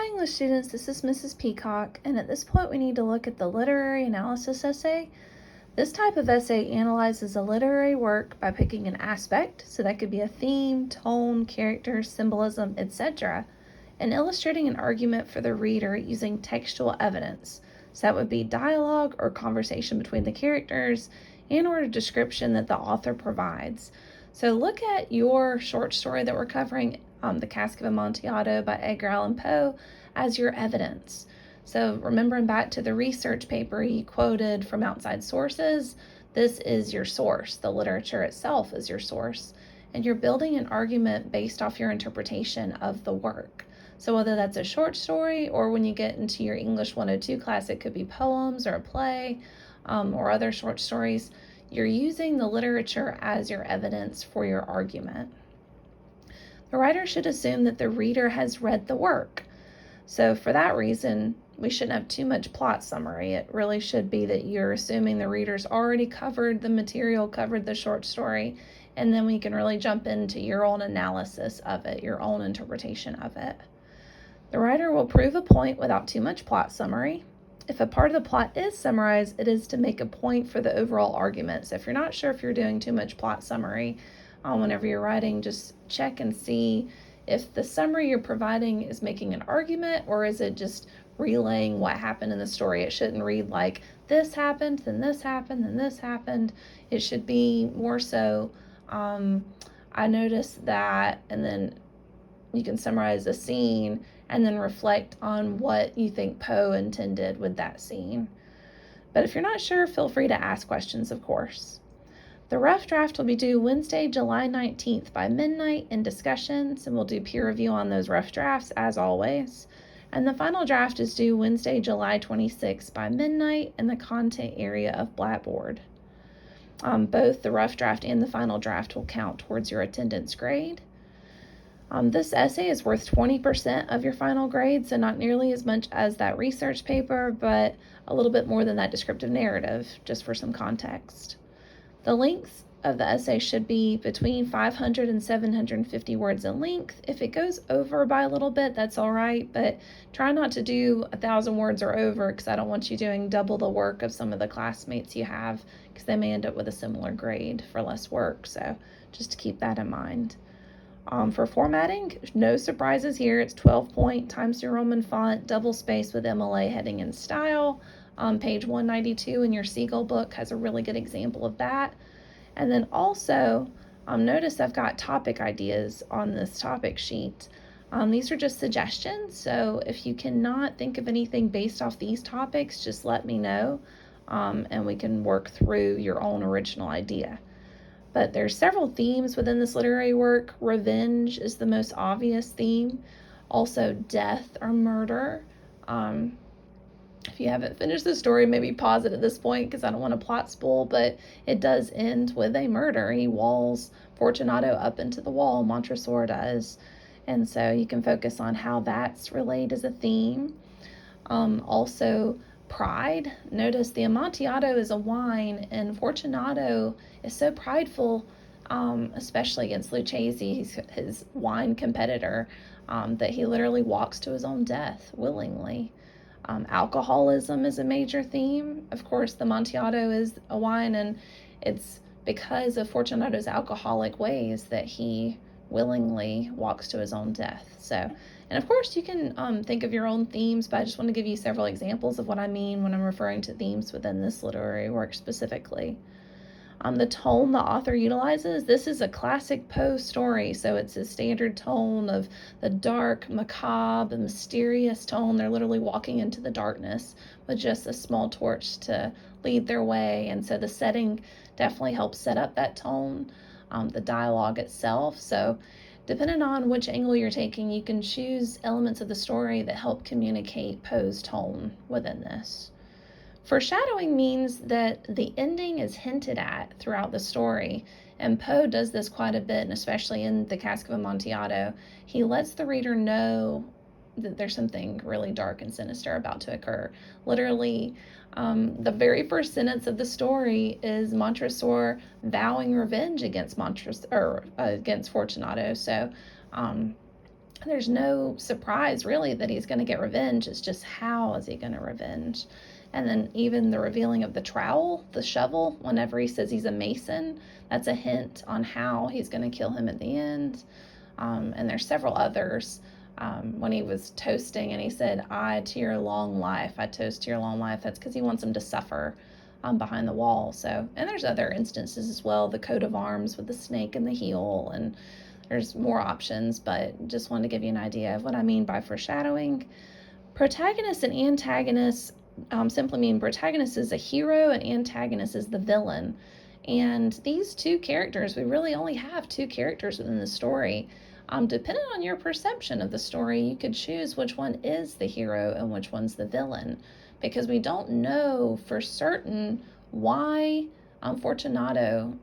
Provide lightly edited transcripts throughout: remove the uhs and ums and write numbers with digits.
Hi English students, this is Mrs. Peacock, and at this point we need to look at the literary analysis essay. This type of essay analyzes a literary work by picking an aspect, so that could be a theme, tone, character, symbolism, etc., and illustrating an argument for the reader using textual evidence. So that would be dialogue or conversation between the characters and or a description that the author provides. So look at your short story that we're covering, The Cask of Amontillado by Edgar Allan Poe, as your evidence. So remembering back to the research paper you quoted from outside sources, this is your source. The literature itself is your source. And you're building an argument based off your interpretation of the work. So whether that's a short story or when you get into your English 102 class, it could be poems or a play or other short stories. You're using the literature as your evidence for your argument. The writer should assume that the reader has read the work. So for that reason, we shouldn't have too much plot summary. It really should be that you're assuming the reader's already covered the material, covered the short story, and then we can really jump into your own analysis of it, your own interpretation of it. The writer will prove a point without too much plot summary. If a part of the plot is summarized, it is to make a point for the overall argument. So if you're not sure if you're doing too much plot summary whenever you're writing, just check and see if the summary you're providing is making an argument or is it just relaying what happened in the story. It shouldn't read like this happened, then this happened, then this happened. It should be more so, I noticed that, and then you can summarize a scene and then reflect on what you think Poe intended with that scene. But if you're not sure, feel free to ask questions, of course. The rough draft will be due Wednesday, July 19th by midnight in discussions, and we'll do peer review on those rough drafts as always. And the final draft is due Wednesday, July 26th by midnight in the content area of Blackboard. Both the rough draft and the final draft will count towards your attendance grade. This essay is worth 20% of your final grade, so not nearly as much as that research paper, but a little bit more than that descriptive narrative, just for some context. The length of the essay should be between 500 and 750 words in length. If it goes over by a little bit, that's all right, but try not to do 1,000 words or over, because I don't want you doing double the work of some of the classmates you have, because they may end up with a similar grade for less work, so just to keep that in mind. For formatting, no surprises here. It's 12-point Times New Roman font, double space with MLA heading and style. Page 192 in your Seagull book has a really good example of that. And then also, notice I've got topic ideas on this topic sheet. These are just suggestions, so if you cannot think of anything based off these topics, just let me know, and we can work through your own original idea. But there's several themes within this literary work. Revenge is the most obvious theme. Also, death or murder. If you haven't finished the story, maybe pause it at this point because I don't want to plot spoil, but it does end with a murder. He walls Fortunato up into the wall, Montresor does. And so you can focus on how that's relayed as a theme. Also, pride. Notice the Amontillado is a wine, and Fortunato is so prideful, especially against Lucchese, his wine competitor, that he literally walks to his own death willingly. Alcoholism is a major theme. Of course, the Amontillado is a wine, and it's because of Fortunato's alcoholic ways that he willingly walks to his own death. So, and of course, you can think of your own themes, but I just want to give you several examples of what I mean when I'm referring to themes within this literary work specifically. The tone the author utilizes, this is a classic Poe story, so it's a standard tone of the dark, macabre, mysterious tone. They're literally walking into the darkness with just a small torch to lead their way, and so the setting definitely helps set up that tone, the dialogue itself. So depending on which angle you're taking, you can choose elements of the story that help communicate Poe's tone within this. Foreshadowing means that the ending is hinted at throughout the story, and Poe does this quite a bit, and especially in The Cask of Amontillado. He lets the reader know that there's something really dark and sinister about to occur. Literally, the very first sentence of the story is Montresor vowing revenge against against Fortunato. So there's no surprise really that he's going to get revenge. It's just how is he going to revenge? And then even the revealing of the trowel, the shovel, whenever he says he's a mason, that's a hint on how he's going to kill him at the end. And there's several others. When he was toasting and he said, I to your long life, I toast to your long life. That's because he wants him to suffer behind the wall. So, and there's other instances as well, the coat of arms with the snake and the heel, and there's more options, but just wanted to give you an idea of what I mean by foreshadowing. Protagonist and antagonist simply mean protagonist is a hero and antagonist is the villain. And these two characters, we really only have two characters within the story. Depending on your perception of the story, you could choose which one is the hero and which one's the villain, because we don't know for certain why Fortunato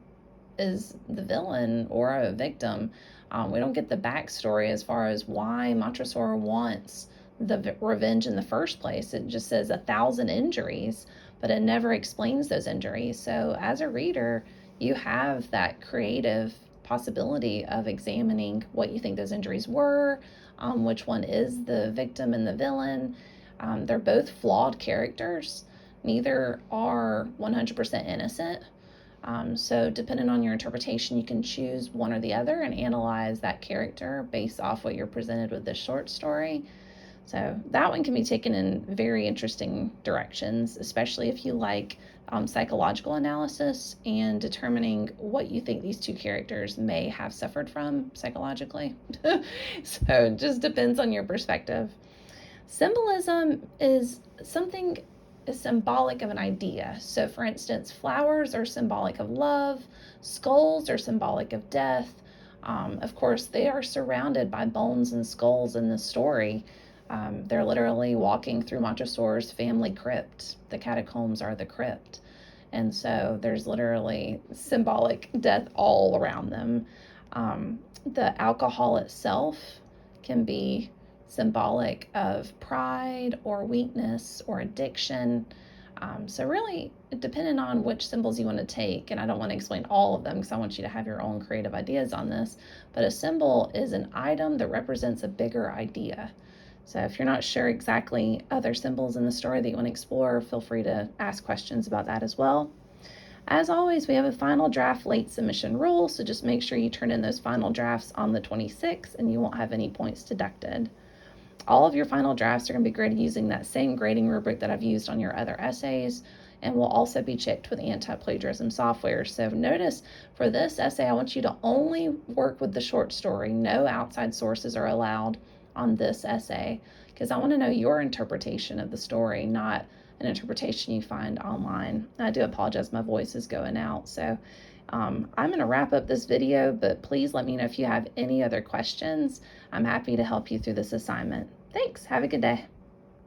is the villain or a victim. We don't get the backstory as far as why Montresor wants the revenge in the first place. It just says 1,000 injuries, but it never explains those injuries. So as a reader, you have that creative possibility of examining what you think those injuries were, which one is the victim and the villain. They're both flawed characters. Neither are 100% innocent. So depending on your interpretation, you can choose one or the other and analyze that character based off what you're presented with this short story. So that one can be taken in very interesting directions, especially if you like psychological analysis and determining what you think these two characters may have suffered from psychologically. So it just depends on your perspective. Symbolism is something is symbolic of an idea. So for instance, flowers are symbolic of love, skulls are symbolic of death. Of course, they are surrounded by bones and skulls in the story. They're literally walking through Montresor's family crypt. The catacombs are the crypt. And so there's literally symbolic death all around them. The alcohol itself can be symbolic of pride or weakness or addiction. So really, depending on which symbols you want to take, and I don't want to explain all of them because I want you to have your own creative ideas on this, but a symbol is an item that represents a bigger idea. So if you're not sure exactly other symbols in the story that you want to explore, feel free to ask questions about that as well. As always, we have a final draft late submission rule, so just make sure you turn in those final drafts on the 26th and you won't have any points deducted. All of your final drafts are going to be graded using that same grading rubric that I've used on your other essays, and will also be checked with anti-plagiarism software. So notice for this essay, I want you to only work with the short story. No outside sources are allowed on this essay, because I want to know your interpretation of the story, not an interpretation you find online. I do apologize, my voice is going out. So I'm going to wrap up this video, but please let me know if you have any other questions. I'm happy to help you through this assignment. Thanks. Have a good day.